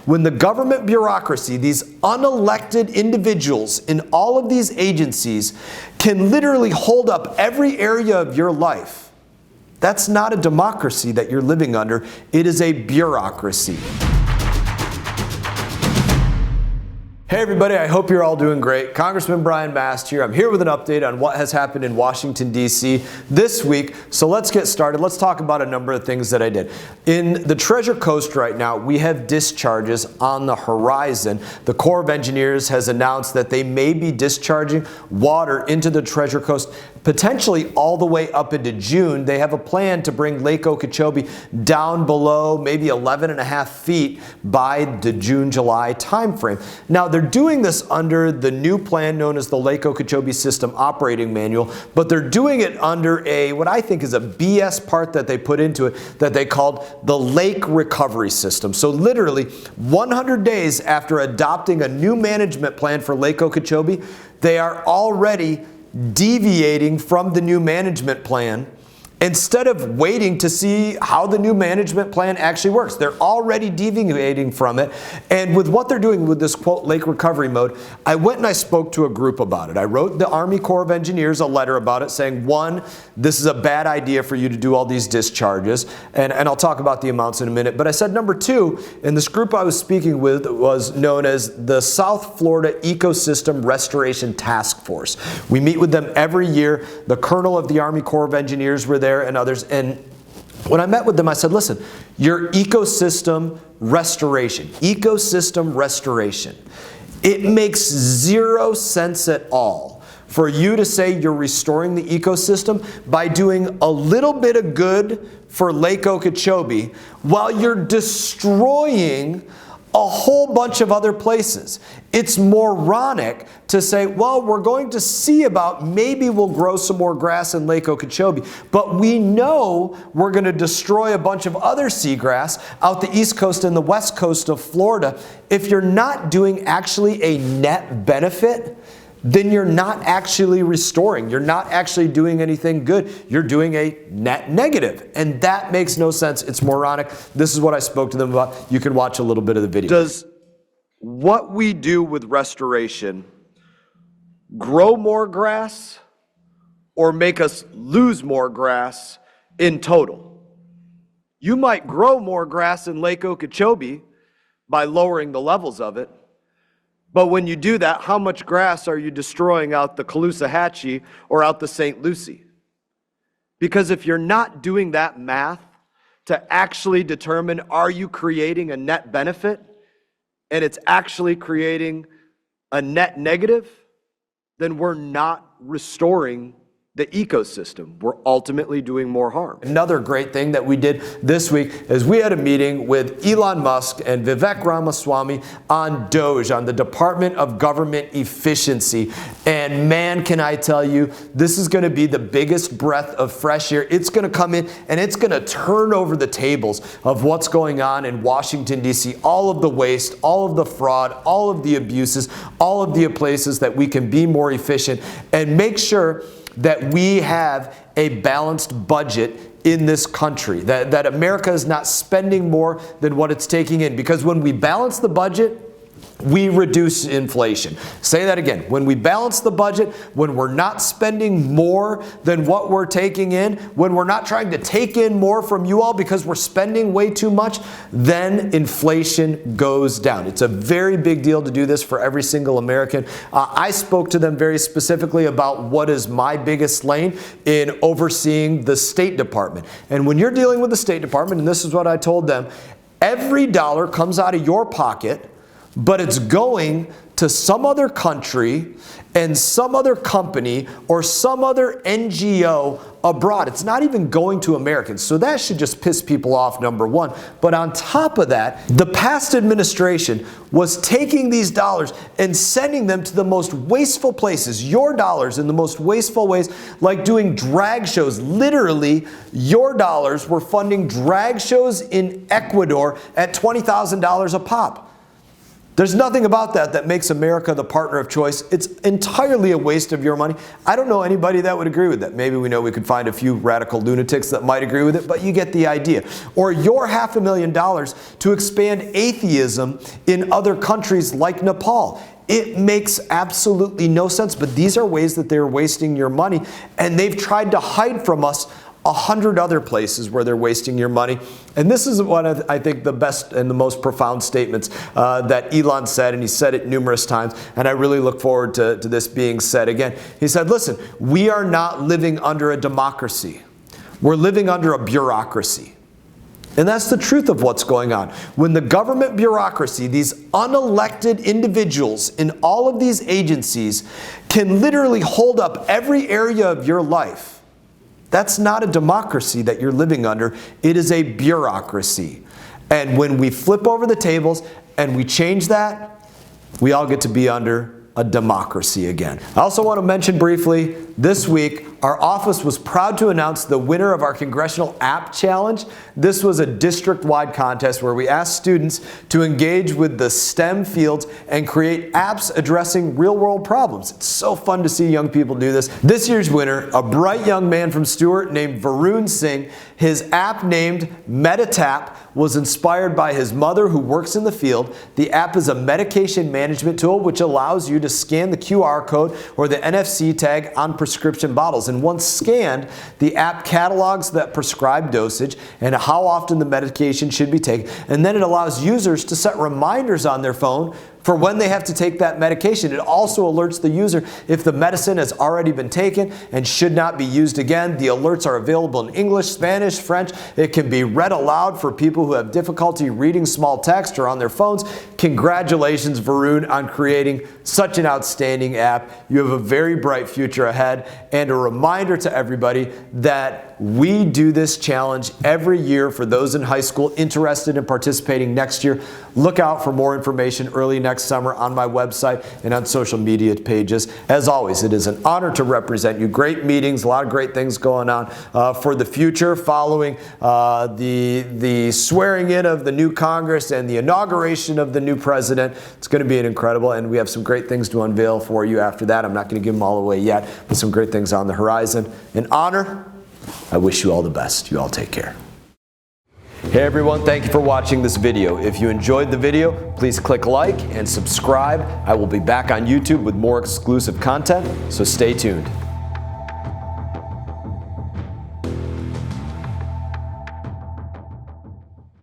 when the government bureaucracy, these unelected individuals in all of these agencies, can literally hold up every area of your life. That's not a democracy that you're living under. It is a bureaucracy. Hey everybody, I hope you're all doing great. Congressman Brian Mast here. I'm here with an update on what has happened in Washington, D.C. this week. So let's get started. Let's talk about a number of things that I did. In the Treasure Coast right now, we have discharges on the horizon. The Corps of Engineers has announced that they may be discharging water into the Treasure Coast potentially all the way up into June. They have a plan to bring Lake Okeechobee down below maybe 11.5 feet by the June-July timeframe. Now, they're doing this under the new plan known as the Lake Okeechobee System Operating Manual, but they're doing it under what I think is a BS part that they put into it that they called the Lake Recovery System. So literally 100 days after adopting a new management plan for Lake Okeechobee, they are already deviating from the new management plan instead of waiting to see how the new management plan actually works. They're already deviating from it. And with what they're doing with this, quote, lake recovery mode, I went and I spoke to a group about it. I wrote the Army Corps of Engineers a letter about it saying, one, this is a bad idea for you to do all these discharges. And I'll talk about the amounts in a minute. But I said, number two, and this group I was speaking with was known as the South Florida Ecosystem Restoration Task Force. We meet with them every year. The Colonel of the Army Corps of Engineers were there and others. And when I met with them, I said, listen, your ecosystem restoration, it makes zero sense at all for you to say you're restoring the ecosystem by doing a little bit of good for Lake Okeechobee while you're destroying a whole bunch of other places. It's moronic to say, well, we're going to see about maybe we'll grow some more grass in Lake Okeechobee, but we know we're going to destroy a bunch of other seagrass out the east coast and the west coast of Florida. If you're not doing actually a net benefit, then you're not actually restoring. You're not actually doing anything good. You're doing a net negative. And that makes no sense. It's moronic. This is what I spoke to them about. You can watch a little bit of the video. Does what we do with restoration grow more grass or make us lose more grass in total? You might grow more grass in Lake Okeechobee by lowering the levels of it. But when you do that, how much grass are you destroying out the Caloosahatchee or out the St. Lucie? Because if you're not doing that math to actually determine, are you creating a net benefit and it's actually creating a net negative, then we're not restoring the ecosystem. We're ultimately doing more harm. Another great thing that we did this week is we had a meeting with Elon Musk and Vivek Ramaswamy on DOGE, on the Department of Government Efficiency. And man, can I tell you, this is going to be the biggest breath of fresh air. It's going to come in and it's going to turn over the tables of what's going on in Washington, D.C. All of the waste, all of the fraud, all of the abuses, all of the places that we can be more efficient and make sure that we have a balanced budget in this country, that America is not spending more than what it's taking in. Because when we balance the budget, we reduce inflation. Say that again. When we balance the budget, when we're not spending more than what we're taking in, when we're not trying to take in more from you all because we're spending way too much, then inflation goes down. It's a very big deal to do this for every single American. I spoke to them very specifically about what is my biggest lane in overseeing the State Department. And when you're dealing with the State Department, and this is what I told them, every dollar comes out of your pocket, but it's going to some other country and some other company or some other NGO abroad. It's not even going to Americans. So that should just piss people off, number one. But on top of that, the past administration was taking these dollars and sending them to the most wasteful places, your dollars in the most wasteful ways, like doing drag shows. Literally, your dollars were funding drag shows in Ecuador at $20,000 a pop. There's nothing about that makes America the partner of choice. It's entirely a waste of your money. I don't know anybody that would agree with that. Maybe we could find a few radical lunatics that might agree with it, but you get the idea. Or your $500,000 to expand atheism in other countries like Nepal. It makes absolutely no sense, but these are ways that they're wasting your money, and they've tried to hide from us 100 other places where they're wasting your money. And this is one of, I think, the best and the most profound statements that Elon said, and he said it numerous times, and I really look forward to this being said again. He said, listen, we are not living under a democracy. We're living under a bureaucracy. And that's the truth of what's going on. When the government bureaucracy, these unelected individuals in all of these agencies can literally hold up every area of your life, that's not a democracy that you're living under. It is a bureaucracy. And when we flip over the tables and we change that, we all get to be under a democracy again. I also want to mention briefly, this week, our office was proud to announce the winner of our Congressional App Challenge. This was a district-wide contest where we asked students to engage with the STEM fields and create apps addressing real-world problems. It's so fun to see young people do this. This year's winner, a bright young man from Stewart named Varun Singh. His app named MediTap was inspired by his mother who works in the field. The app is a medication management tool which allows you to scan the QR code or the NFC tag on prescription bottles. And once scanned, the app catalogs that prescribed dosage and how often the medication should be taken. And then it allows users to set reminders on their phone for when they have to take that medication. It also alerts the user if the medicine has already been taken and should not be used again. The alerts are available in English, Spanish, French. It can be read aloud for people who have difficulty reading small text or on their phones. Congratulations, Varun, on creating such an outstanding app. You have a very bright future ahead, and a reminder to everybody that we do this challenge every year for those in high school interested in participating next year. Look out for more information early next summer on my website and on social media pages. As always, it is an honor to represent you. Great meetings, a lot of great things going on for the future following the swearing in of the new Congress and the inauguration of the new president. It's going to be an incredible, and we have some great things to unveil for you after that. I'm not going to give them all away yet, but some great things on the horizon. In honor, I wish you all the best. You all take care. Hey everyone, thank you for watching this video. If you enjoyed the video, please click like and subscribe. I will be back on YouTube with more exclusive content, so stay tuned.